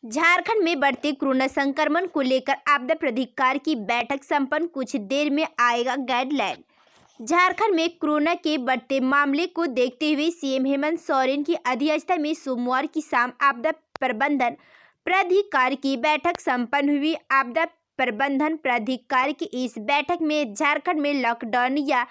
झारखंड में बढ़ते कोरोना संक्रमण को लेकर आपदा प्राधिकार की बैठक संपन्न, कुछ देर में आएगा गाइडलाइन। झारखंड में कोरोना के बढ़ते मामले को देखते हुए सीएम हेमंत सोरेन की अध्यक्षता में सोमवार की शाम आपदा प्रबंधन प्राधिकार की बैठक संपन्न हुई। आपदा प्रबंधन प्राधिकार की इस बैठक में झारखंड में लॉकडाउन या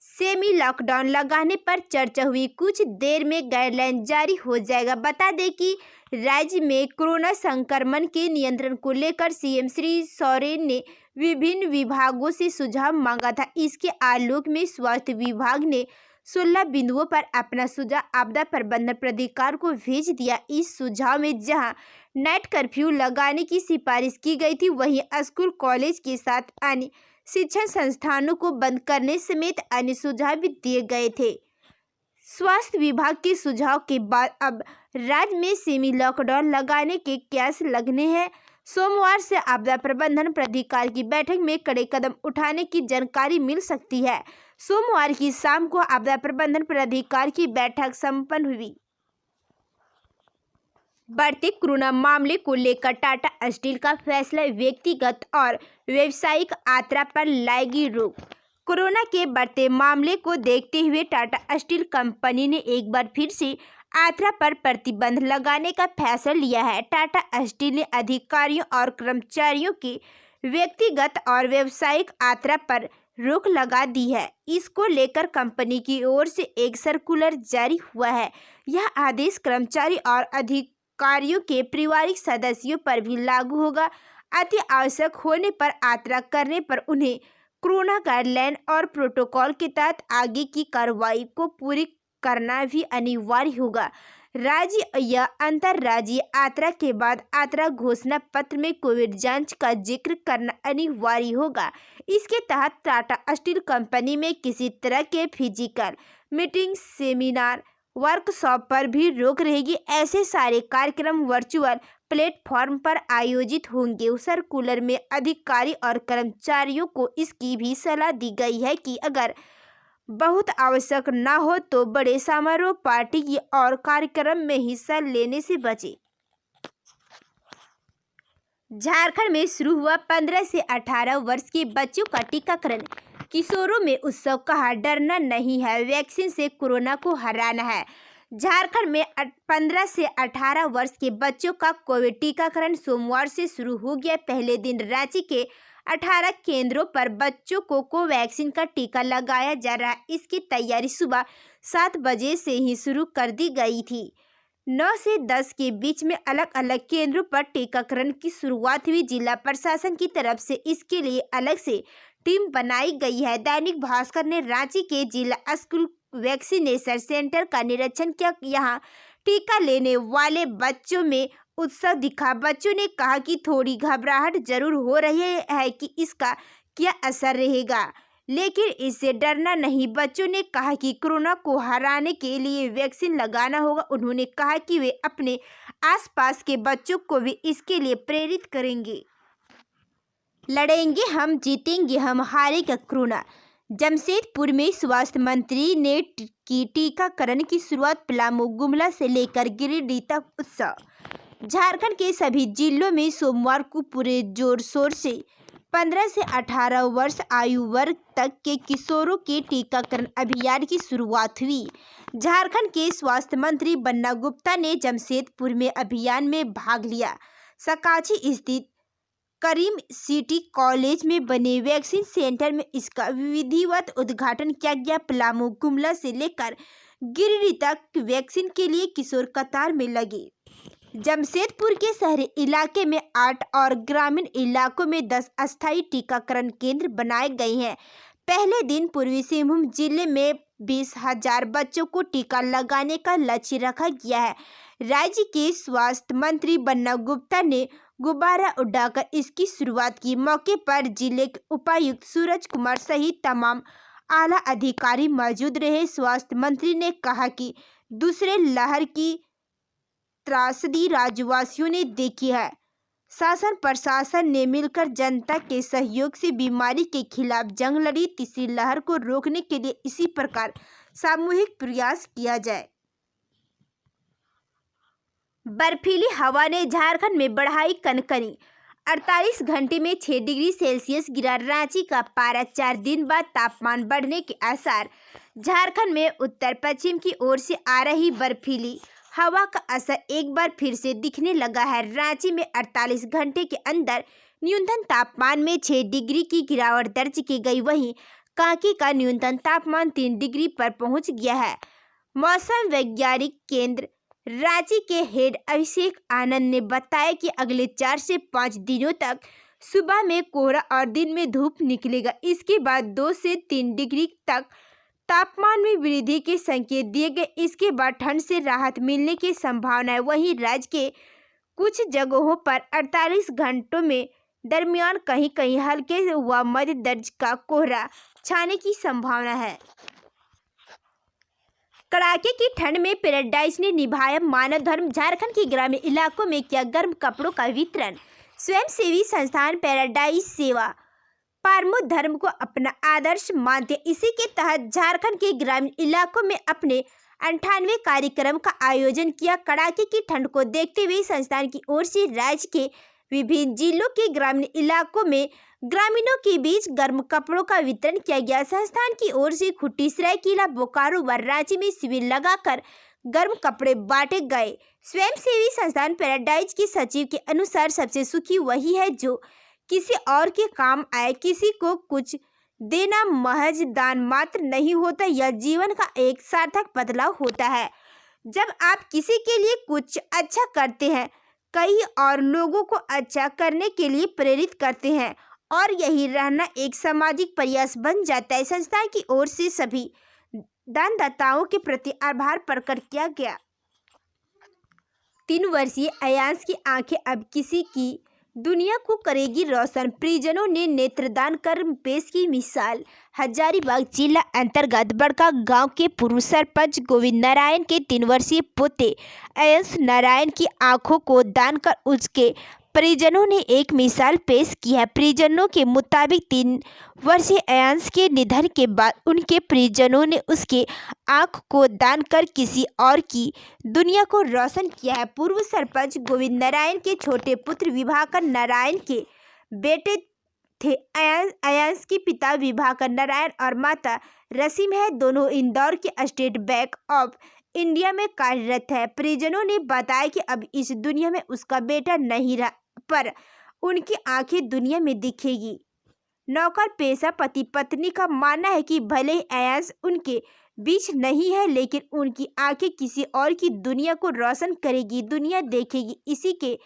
सेमी लॉकडाउन लगाने पर चर्चा हुई। कुछ देर में गाइडलाइन जारी हो जाएगा। बता दें कि राज्य में कोरोना संक्रमण के नियंत्रण को लेकर सीएम श्री सोरेन ने विभिन्न विभागों से सुझाव मांगा था। इसके आलोक में स्वास्थ्य विभाग ने 16 बिंदुओं पर अपना सुझाव आपदा प्रबंधन प्राधिकार को भेज दिया। इस सुझाव में जहां नाइट कर्फ्यू लगाने की सिफारिश की गई थी, वहीं स्कूल कॉलेज के साथ अन्य शिक्षण संस्थानों को बंद करने समेत अन्य सुझाव भी दिए गए थे। स्वास्थ्य विभाग के सुझाव के बाद अब राज्य में सेमी लॉकडाउन लगाने के कयास लगने हैं। सोमवार से आपदा प्रबंधन प्राधिकार की बैठक में कड़े कदम उठाने की जानकारी मिल सकती है। सोमवार की शाम को आपदा प्रबंधन प्राधिकार की बैठक संपन्न हुई। बढ़ते कोरोना मामले को लेकर टाटा स्टील का फैसला, व्यक्तिगत और व्यावसायिक यात्रा पर लाएगी रोक। कोरोना के बढ़ते मामले को देखते हुए टाटा स्टील कंपनी ने एक बार फिर से यात्रा पर प्रतिबंध लगाने का फैसला लिया है। टाटा स्टील ने अधिकारियों और कर्मचारियों की व्यक्तिगत और व्यावसायिक यात्रा पर रोक लगा दी है। इसको लेकर कंपनी की ओर से एक सर्कुलर जारी हुआ है। यह आदेश कर्मचारी और अधिकारियों के पारिवारिक सदस्यों पर भी लागू होगा। अति आवश्यक होने पर यात्रा करने पर उन्हें कोरोना गाइडलाइन और प्रोटोकॉल के तहत आगे की कार्रवाई को पूरी करना भी अनिवार्य होगा। राज्य या अंतर्राज्यीय यात्रा के बाद यात्रा घोषणा पत्र में कोविड जांच का जिक्र करना अनिवार्य होगा। इसके तहत टाटा स्टील कंपनी में किसी तरह के फिजिकल मीटिंग, सेमिनार, वर्कशॉप पर भी रोक रहेगी। ऐसे सारे कार्यक्रम वर्चुअल प्लेटफॉर्म पर आयोजित होंगे। सर्कुलर में अधिकारी और कर्मचारियों को इसकी भी सलाह दी गई है कि अगर बहुत आवश्यक ना हो तो बड़े समारोह, पार्टी और कार्यक्रम में हिस्सा लेने से बचें। झारखंड में शुरू हुआ 15 से 18 वर्ष के बच्चों का टीकाकरण। किशोरों में उत्सव, कहा डरना नहीं है, वैक्सीन से कोरोना को हराना है। झारखंड में 15 से 18 वर्ष के बच्चों का कोविड टीकाकरण सोमवार से शुरू हो गया। पहले दिन रांची के 18 केंद्रों पर बच्चों को कोवैक्सीन का टीका लगाया जा रहा है। इसकी तैयारी सुबह 7 बजे से ही शुरू कर दी गई थी। 9 से 10 के बीच में अलग अलग केंद्रों पर टीकाकरण की शुरुआत हुई। जिला प्रशासन की तरफ से इसके लिए अलग से टीम बनाई गई है। दैनिक भास्कर ने रांची के जिला स्कूल वैक्सीनेशन सेंटर का निरीक्षण किया। यहाँ टीका लेने वाले बच्चों में उत्साह दिखा। बच्चों ने कहा कि थोड़ी घबराहट जरूर हो रही है कि इसका क्या असर रहेगा, लेकिन इससे डरना नहीं। बच्चों ने कहा कि कोरोना को हराने के लिए वैक्सीन लगाना होगा। उन्होंने कहा कि वे अपने आसपास के बच्चों को भी इसके लिए प्रेरित करेंगे। लड़ेंगे हम, जीतेंगे हम, हारेगा कोरोना। जमशेदपुर में स्वास्थ्य मंत्री ने की टीकाकरण की शुरुआत। पलामू, गुमला से लेकर गिरिडीह तक उत्सव। झारखंड के सभी जिलों में सोमवार को पूरे जोर शोर से 15 से 18 वर्ष आयु वर्ग तक के किशोरों के टीकाकरण अभियान की शुरुआत हुई। झारखंड के स्वास्थ्य मंत्री बन्ना गुप्ता ने जमशेदपुर में अभियान में भाग लिया। सकाची स्थित करीम सिटी कॉलेज में बने वैक्सीन सेंटर में इसका विधिवत उद्घाटन किया गया। पलामू, गुमला से लेकर गिरिडीह तक वैक्सीन के लिए किशोर कतार में लगे। जमशेदपुर के शहरी इलाके में 8 और ग्रामीण इलाकों में 10 अस्थायी टीकाकरण केंद्र बनाए गए हैं। पहले दिन पूर्वी सिंहभूम जिले में 20,000 बच्चों को टीका लगाने का लक्ष्य रखा गया है। राज्य के स्वास्थ्य मंत्री बन्ना गुप्ता ने गुब्बारा उड़ाकर इसकी शुरुआत की। मौके पर जिले के उपायुक्त सूरज कुमार सहित तमाम आला अधिकारी मौजूद रहे। स्वास्थ्य मंत्री ने कहा कि दूसरे लहर की त्रासदी राज्यवासियों ने देखी है। शासन प्रशासन ने मिलकर जनता के सहयोग से बीमारी के खिलाफ जंग लड़ी। तीसरी लहर को रोकने के लिए इसी प्रकार सामूहिक प्रयास किया जाए। बर्फीली हवा ने झारखंड में बढ़ाई कनकनी। 48 घंटे में 6 डिग्री सेल्सियस गिरा रांची का पारा। 4 दिन बाद तापमान बढ़ने के आसार। झारखंड में उत्तर पश्चिम की ओर से आ रही बर्फीली हवा का असर एक बार फिर से दिखने लगा है। रांची में 48 घंटे के अंदर न्यूनतम तापमान में 6 डिग्री की गिरावट दर्ज की गई। वहीं कांके का न्यूनतम तापमान 3 डिग्री पर पहुंच गया है। मौसम वैज्ञानिक केंद्र रांची के हेड अभिषेक आनंद ने बताया कि अगले 4 से 5 दिनों तक सुबह में कोहरा और दिन में धूप निकलेगा। इसके बाद 2 से 3 डिग्री तक तापमान में वृद्धि के संकेत दिए गए। इसके बाद ठंड से राहत मिलने की संभावना है। वहीं राज्य के कुछ जगहों पर 48 घंटों में दरमियान कहीं कहीं हल्के व मध्य दर्ज का कोहरा छाने की संभावना है। कड़ाके की ठंड में पैराडाइज ने निभाया मानव धर्म। झारखंड के ग्रामीण इलाकों में किया गर्म कपड़ों का वितरण। स्वयंसेवी संस्थान पैराडाइज सेवा परमो धर्म को अपना आदर्श मानते। इसी के तहत झारखंड के ग्रामीण इलाकों में अपने 98 कार्यक्रम का आयोजन किया। कड़ाके की ठंड को देखते हुए संस्थान की ओर से राज्य के विभिन्न जिलों के ग्रामीण इलाकों में ग्रामीणों के बीच गर्म कपड़ों का वितरण किया गया। संस्थान की ओर से खूंटी, सरायकेला, बोकारो व रांची में शिविर लगाकर गर्म कपड़े बांटे गए। स्वयंसेवी संस्थान पैराडाइज के सचिव के अनुसार सबसे सुखी वही है जो किसी और के काम आए। किसी को कुछ देना महज दान मात्र नहीं होता, यह जीवन का एक सार्थक बदलाव होता है। जब आप किसी के लिए कुछ अच्छा करते हैं, कई और लोगों को अच्छा करने के लिए प्रेरित करते हैं और यही रहना एक सामाजिक प्रयास बन जाता है। संस्था की ओर से सभी दानदाताओं के प्रति आभार प्रकट किया गया। 3 वर्षीय अयांश की आंखें अब किसी की दुनिया को करेगी रोशन। परिजनों ने नेत्रदान कर पेश की मिसाल। हजारीबाग जिला अंतर्गत बड़का गांव के पूर्व सरपंच गोविंद नारायण के 3 वर्षीय पोते अयंश नारायण की आंखों को दान कर उसके परिजनों ने एक मिसाल पेश की है। परिजनों के मुताबिक 3 वर्षीय अयांश के निधन के बाद उनके परिजनों ने उसके आंख को दान कर किसी और की दुनिया को रोशन किया है। पूर्व सरपंच गोविंद नारायण के छोटे पुत्र विभाकर नारायण के बेटे थे। अयांश के पिता विभाकर नारायण और माता रसीम है। दोनों इंदौर के स्टेट बैंक ऑफ इंडिया में कार्यरत है। परिजनों ने बताया कि अब इस दुनिया में उसका बेटा नहीं रहा, पर उनकी आंखें दुनिया में दिखेगी। नौकर पेशा पति पत्नी का मानना है कि भले ही अयांश उनके बीच नहीं है, लेकिन उनकी आंखें किसी और की दुनिया को रोशन करेगी, दुनिया देखेगी, इसी के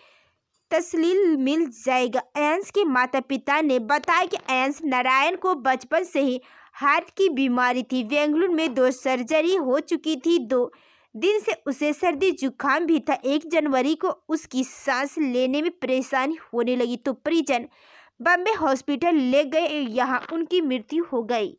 तसल्ली मिल जाएगा। अयांश के माता पिता ने बताया कि अयांश नारायण को बचपन से ही हार्ट की बीमारी थी। बेंगलुरु में 2 सर्जरी हो चुकी थी। 2 दिन से उसे सर्दी जुकाम भी था। 1 जनवरी को उसकी सांस लेने में परेशानी होने लगी तो परिजन बम्बे हॉस्पिटल ले गए, यहाँ उनकी मृत्यु हो गई।